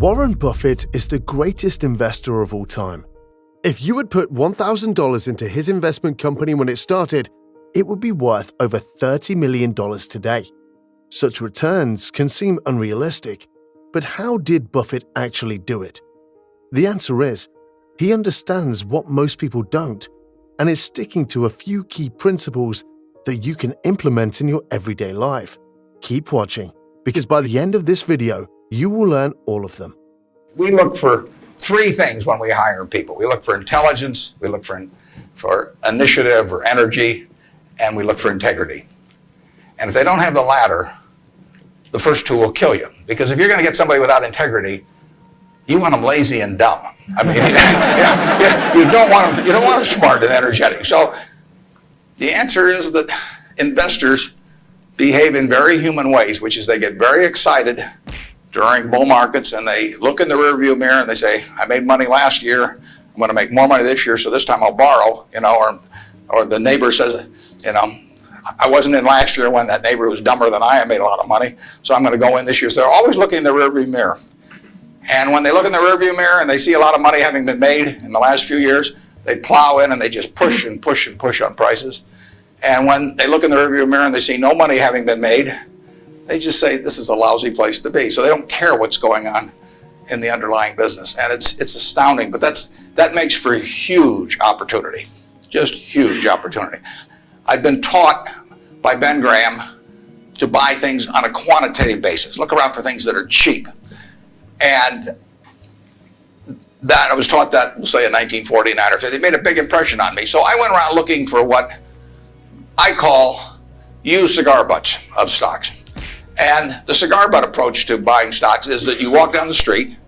Warren Buffett is the greatest investor of all time. If you had put $1,000 into his investment company when it started, it would be worth over $30 million today. Such returns can seem unrealistic, but how did Buffett actually do it? The answer is, he understands what most people don't, and is sticking to a few key principles that you can implement in your everyday life. Keep watching, because by the end of this video, you will learn all of them. We look for three things when we hire people. We look for intelligence, we look for initiative or energy, and we look for integrity. And if they don't have the latter, the first two will kill you. Because if you're going to get somebody without integrity, you want them lazy and dumb. I mean, you don't want them smart and energetic. So the answer is that investors behave in very human ways, which is they get very excited during bull markets and they look in the rearview mirror and they say, I made money last year, I'm going to make more money this year, so this time I'll borrow, or the neighbor says, I wasn't in last year when that neighbor was dumber than I made a lot of money, so I'm going to go in this year. So they're always looking in the rearview mirror. And when they look in the rearview mirror and they see a lot of money having been made in the last few years, they plow in and they just push and push and push on prices. And when they look in the rearview mirror and they see no money having been made, they just say this is a lousy place to be. So they don't care what's going on in the underlying business. And it's astounding, but that makes for huge opportunity, just huge opportunity. I've been taught by Ben Graham to buy things on a quantitative basis. Look around for things that are cheap. And that I was taught that, we'll say in 1949 or 50, it made a big impression on me. So I went around looking for what I call used cigar butts of stocks. And the cigar butt approach to buying stocks is that you walk down the street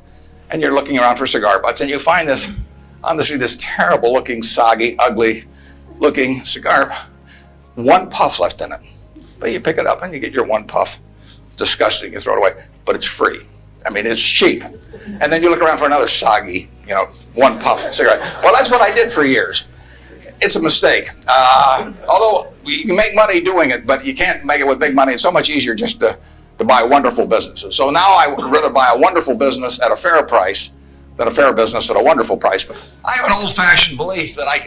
and you're looking around for cigar butts and you find this on the street, this terrible looking, soggy, ugly looking cigar, one puff left in it. But you pick it up and you get your one puff. Disgusting, you throw it away, but it's free. I mean, it's cheap. And then you look around for another soggy, one puff cigarette. Well, that's what I did for years. It's a mistake. Although you can make money doing it, but you can't make it with big money. It's so much easier just to buy wonderful businesses. So now I would rather buy a wonderful business at a fair price than a fair business at a wonderful price. But I have an old-fashioned belief that I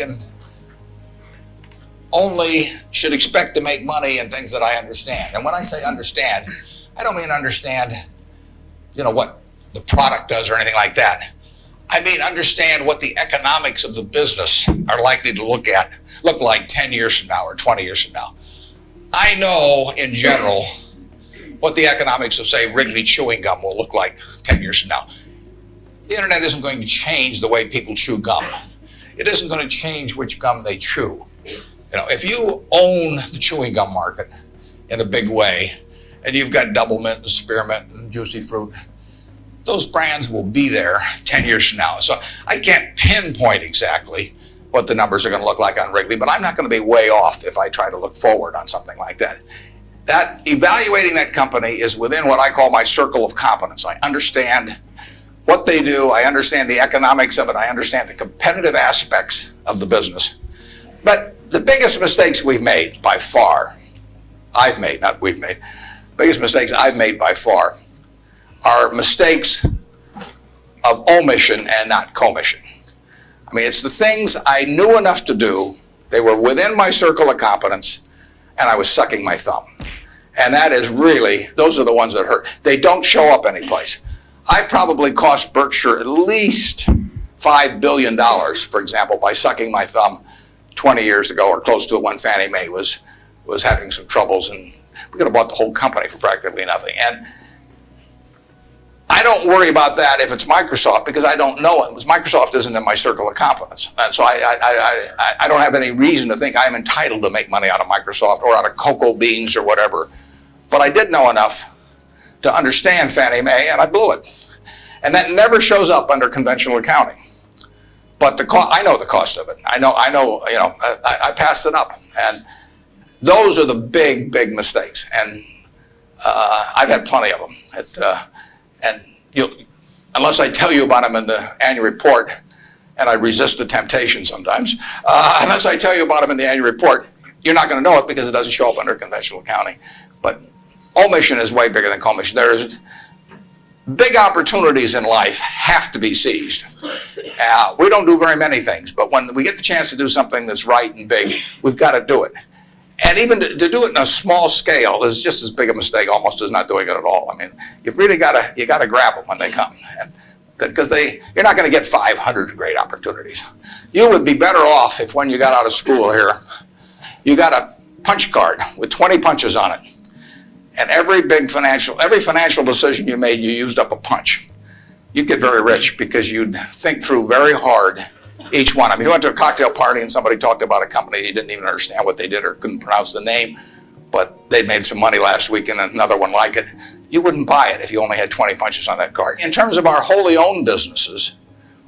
should expect to make money in things that I understand. And when I say understand, I don't mean understand what the product does or anything like that. I mean, understand what the economics of the business are likely to look like 10 years from now or 20 years from now. I know, in general, what the economics of, say, Wrigley chewing gum will look like 10 years from now. The internet isn't going to change the way people chew gum. It isn't going to change which gum they chew. If you own the chewing gum market in a big way, and you've got Double Mint and Spearmint and Juicy Fruit, those brands will be there 10 years from now. So I can't pinpoint exactly what the numbers are going to look like on Wrigley, but I'm not going to be way off if I try to look forward on something like that. That evaluating that company is within what I call my circle of competence. I understand what they do, I understand the economics of it, I understand the competitive aspects of the business. But the biggest mistakes we've made by far, biggest mistakes I've made by far are mistakes of omission and not commission. I mean, it's the things I knew enough to do, they were within my circle of competence, and I was sucking my thumb. And that is really, those are the ones that hurt. They don't show up anyplace. I probably cost Berkshire at least $5 billion, for example, by sucking my thumb 20 years ago or close to it when Fannie Mae was having some troubles, and we could have bought the whole company for practically nothing. And I don't worry about that if it's Microsoft because I don't know it. Because Microsoft isn't in my circle of competence. And so I don't have any reason to think I'm entitled to make money out of Microsoft or out of cocoa beans or whatever. But I did know enough to understand Fannie Mae, and I blew it. And that never shows up under conventional accounting. But I know the cost of it. I passed it up. And those are the big, big mistakes. And I've had plenty of them. Unless I tell you about them in the annual report, and I resist the temptation sometimes, unless I tell you about them in the annual report, you're not going to know it because it doesn't show up under conventional accounting. But omission is way bigger than commission. big opportunities in life have to be seized. We don't do very many things, but when we get the chance to do something that's right and big, we've got to do it. And even to do it in a small scale is just as big a mistake almost as not doing it at all. I mean, you've really got to grab them when they come, because you're not going to get 500 great opportunities. You would be better off if when you got out of school here, you got a punch card with 20 punches on it. And every financial decision you made, you used up a punch. You'd get very rich because you'd think through very hard each one. I mean, you went to a cocktail party and somebody talked about a company, you didn't even understand what they did or couldn't pronounce the name, but they made some money last week and another one like it. You wouldn't buy it if you only had 20 punches on that card. In terms of our wholly owned businesses,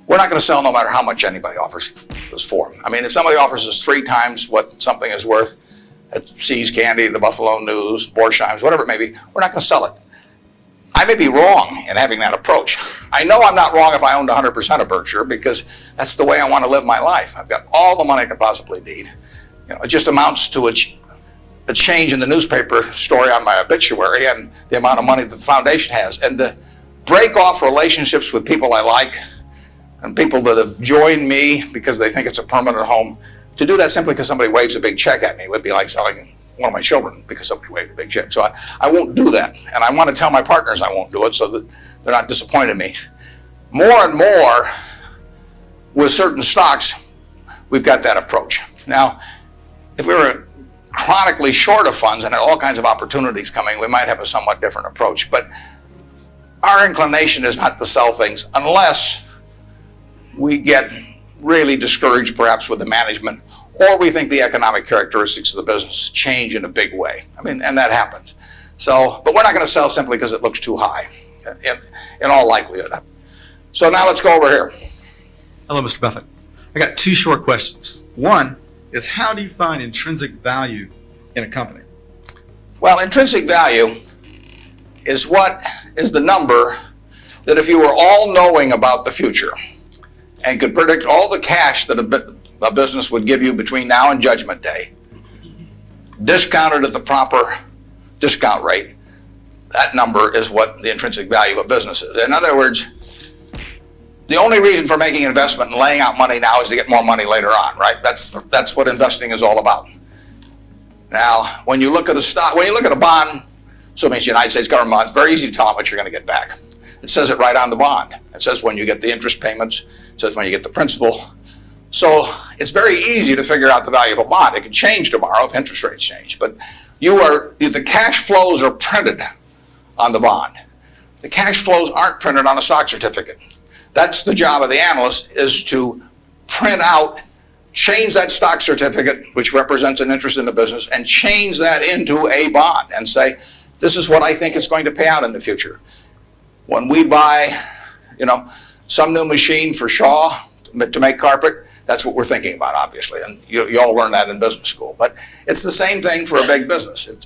we're not going to sell no matter how much anybody offers us for them. I mean, if somebody offers us 3 times what something is worth at See's Candy, the Buffalo News, Borsheim's, whatever it may be, we're not going to sell it. I may be wrong in having that approach. I know I'm not wrong if I owned 100% of Berkshire, because that's the way I want to live my life. I've got all the money I could possibly need. It just amounts to a change in the newspaper story on my obituary and the amount of money that the foundation has. And to break off relationships with people I like and people that have joined me because they think it's a permanent home, to do that simply because somebody waves a big check at me would be like selling one of my children because somebody waved a big check. So I won't do that. And I want to tell my partners I won't do it so that they're not disappointed in me. More and more with certain stocks, we've got that approach. Now, if we were chronically short of funds and had all kinds of opportunities coming, we might have a somewhat different approach. But our inclination is not to sell things unless we get really discouraged perhaps with the management, or we think the economic characteristics of the business change in a big way. I mean, and that happens. So, but we're not going to sell simply because it looks too high, in all likelihood. So now let's go over here. Hello, Mr. Buffett. I got 2 short questions. One is, how do you find intrinsic value in a company? Well, intrinsic value is the number that if you were all-knowing about the future and could predict all the cash that a business would give you between now and Judgment Day, discounted at the proper discount rate, that number is what the intrinsic value of a business is. In other words, the only reason for making an investment and laying out money now is to get more money later on, right? That's what investing is all about. Now, when you look at a stock, when you look at a bond, so it means the United States government bond, it's very easy to tell how much you're going to get back. It says it right on the bond. It says when you get the interest payments, it says when you get the principal. So it's very easy to figure out the value of a bond. It can change tomorrow if interest rates change, but the cash flows are printed on the bond. The cash flows aren't printed on a stock certificate. That's the job of the analyst, is to print out, change that stock certificate, which represents an interest in the business, and change that into a bond and say, this is what I think it's going to pay out in the future. When we buy, some new machine for Shaw to make carpet, that's what we're thinking about, obviously, and you all learn that in business school. But it's the same thing for a big business.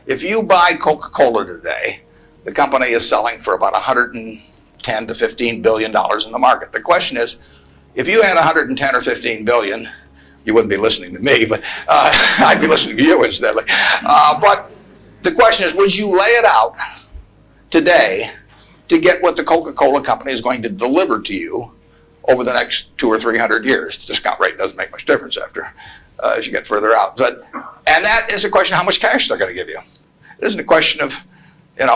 If you buy Coca-Cola today, the company is selling for about $110 to $15 billion in the market. The question is, if you had 110 or 15 billion, you wouldn't be listening to me, but I'd be listening to you incidentally. But the question is, would you lay it out today to get what the Coca-Cola company is going to deliver to you over the next 200 or 300 years? The discount rate doesn't make much difference as you get further out. And that is a question of how much cash they're going to give you. It isn't a question of, it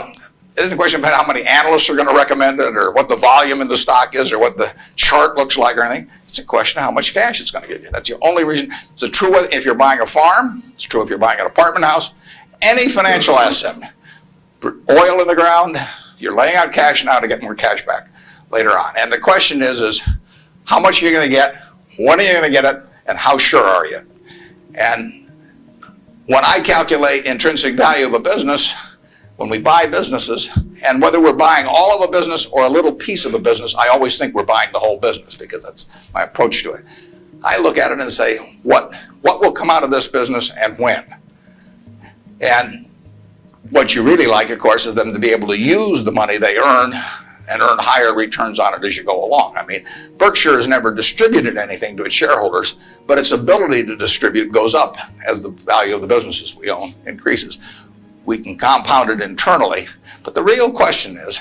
isn't a question about how many analysts are going to recommend it or what the volume in the stock is or what the chart looks like or anything. It's a question of how much cash it's going to give you. That's the only reason. It's true if you're buying a farm. It's true if you're buying an apartment house. Any financial asset, oil in the ground, you're laying out cash now to get more cash back later on. And the question is how much are you going to get, when are you going to get it, and how sure are you? And when I calculate intrinsic value of a business, when we buy businesses, and whether we're buying all of a business or a little piece of a business, I always think we're buying the whole business because that's my approach to it. I look at it and say, what will come out of this business and when? And what you really like, of course, is them to be able to use the money they earn and earn higher returns on it as you go along. I mean, Berkshire has never distributed anything to its shareholders, but its ability to distribute goes up as the value of the businesses we own increases. We can compound it internally, but the real question is,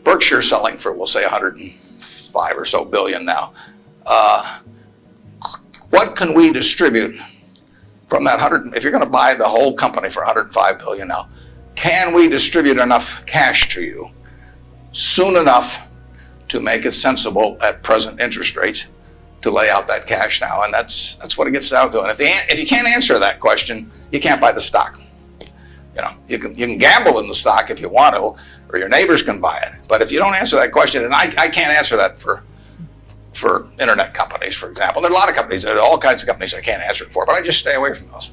Berkshire selling for, we'll say, 105 or so billion now. What can we distribute from that 100? If you're going to buy the whole company for 105 billion now, can we distribute enough cash to you soon enough to make it sensible at present interest rates to lay out that cash now? And that's what it gets down to. And if you can't answer that question, you can't buy the stock. You know, you can gamble in the stock if you want to, or your neighbors can buy it. But if you don't answer that question, and I can't answer that for internet companies, for example. There are a lot of companies, there are all kinds of companies I can't answer it for, but I just stay away from those.